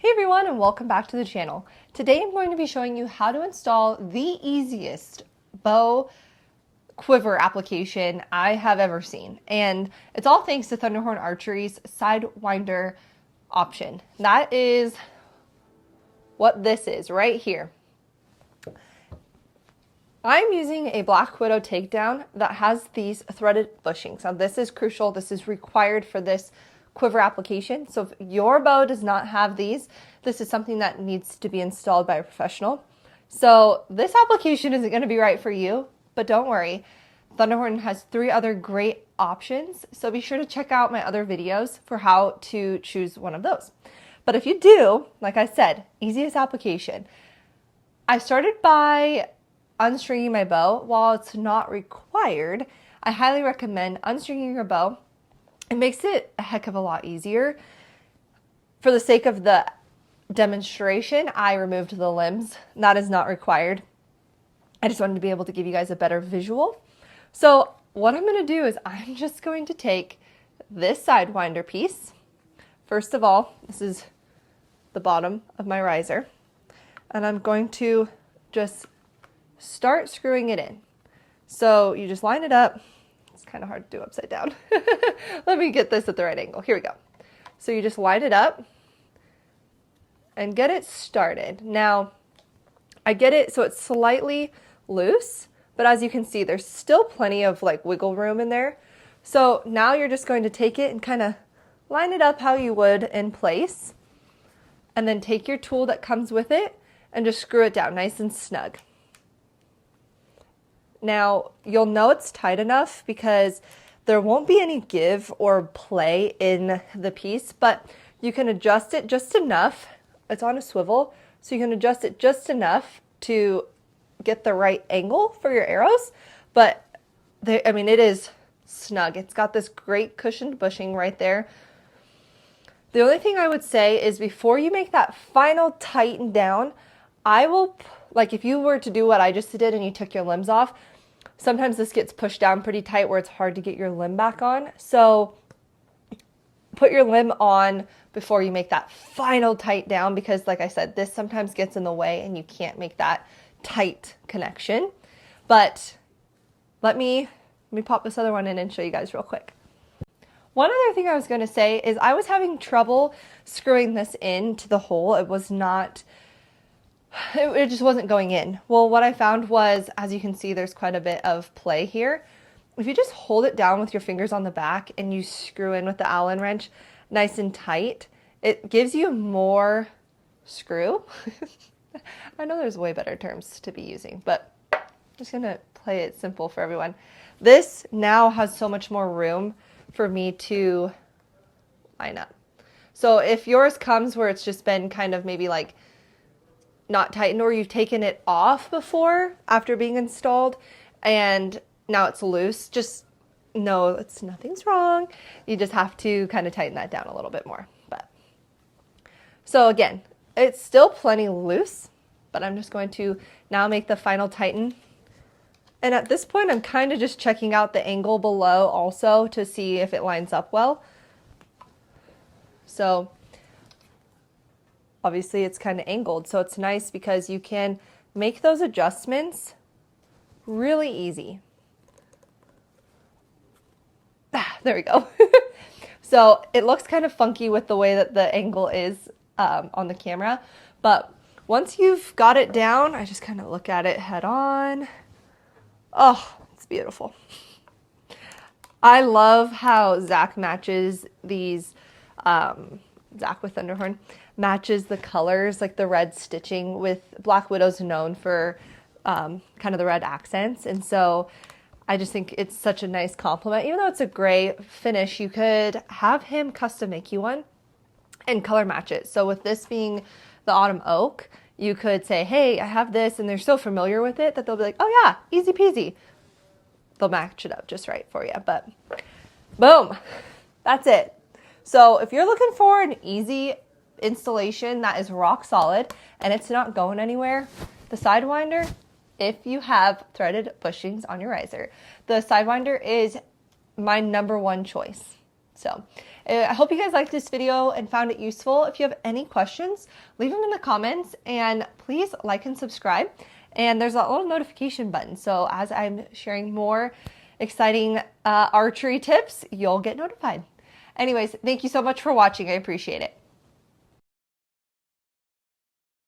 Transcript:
Hey everyone, and welcome back to the channel. Today I'm going to be showing you how to install the easiest bow quiver application I have ever seen. And it's all thanks to Thunderhorn Archery's Sidewinder option. That is what this is right here. I'm using a Black Widow Takedown that has these threaded bushings. Now this is crucial. This is required for this quiver application. So if your bow does not have these, this is something that needs to be installed by a professional. So this application isn't going to be right for you, but don't worry. Thunderhorn has 3 other great options. So be sure to check out my other videos for how to choose one of those. But if you do, like I said, easiest application. I started by unstringing my bow. While it's not required, I highly recommend unstringing your bow. It makes it a heck of a lot easier. For the sake of the demonstration, I removed the limbs. That is not required. I just wanted to be able to give you guys a better visual. So what I'm going to do is I'm just going to take this Sidewinder piece. First of all, this is the bottom of my riser. And I'm going to just start screwing it in. So you just line it up. It's kind of hard to do upside down. Let me get this at the right angle. Here we go. So you just line it up and get it started. Now, I get it so it's slightly loose, but as you can see, there's still plenty of like wiggle room in there. So now you're just going to take it and kind of line it up how you would in place, and then take your tool that comes with it and just screw it down nice and snug. Now, you'll know it's tight enough because there won't be any give or play in the piece, but you can adjust it just enough. It's on a swivel, so you can adjust it just enough to get the right angle for your arrows. But it is snug. It's got this great cushioned bushing right there. The only thing I would say is before you make that final tighten down, I will, like if you were to do what I just did and you took your limbs off, sometimes this gets pushed down pretty tight where it's hard to get your limb back on. So put your limb on before you make that final tight down, because like I said, this sometimes gets in the way and you can't make that tight connection. But let me pop this other one in and show you guys real quick. One other thing I was going to say is I was having trouble screwing this into the hole. It just wasn't going in. Well, what I found was, as you can see, there's quite a bit of play here. If you just hold it down with your fingers on the back and you screw in with the Allen wrench nice and tight, it gives you more screw. I know there's way better terms to be using, but I'm just going to play it simple for everyone. This now has so much more room for me to line up. So if yours comes where it's just been kind of maybe like not tightened, or you've taken it off before after being installed and now it's loose, just know nothing's wrong. You just have to kind of tighten that down a little bit more. But so again, it's still plenty loose, but I'm just going to now make the final tighten. And at this point, I'm kind of just checking out the angle below also to see if it lines up well. So obviously it's kind of angled, so it's nice because you can make those adjustments really easy. There we go. So it looks kind of funky with the way that the angle is on the camera, but once you've got it down, I just kind of look at it head on. Oh, it's beautiful. I love how Zach matches these, Zach with Thunderhorn matches the colors, like the red stitching with Black Widow's known for kind of the red accents. And so I just think it's such a nice compliment. Even though it's a gray finish, you could have him custom make you one and color match it. So with this being the autumn oak, you could say, hey, I have this, and they're so familiar with it that they'll be like, oh yeah, easy peasy. They'll match it up just right for you. But boom, that's it. So if you're looking for an easy installation that is rock solid and it's not going anywhere, the Sidewinder, if you have threaded bushings on your riser, the Sidewinder is my #1 choice. So I hope you guys liked this video and found it useful. If you have any questions, leave them in the comments, and please like and subscribe. And there's a little notification button, so as I'm sharing more exciting archery tips, you'll get notified. Anyways, thank you so much for watching. I appreciate it.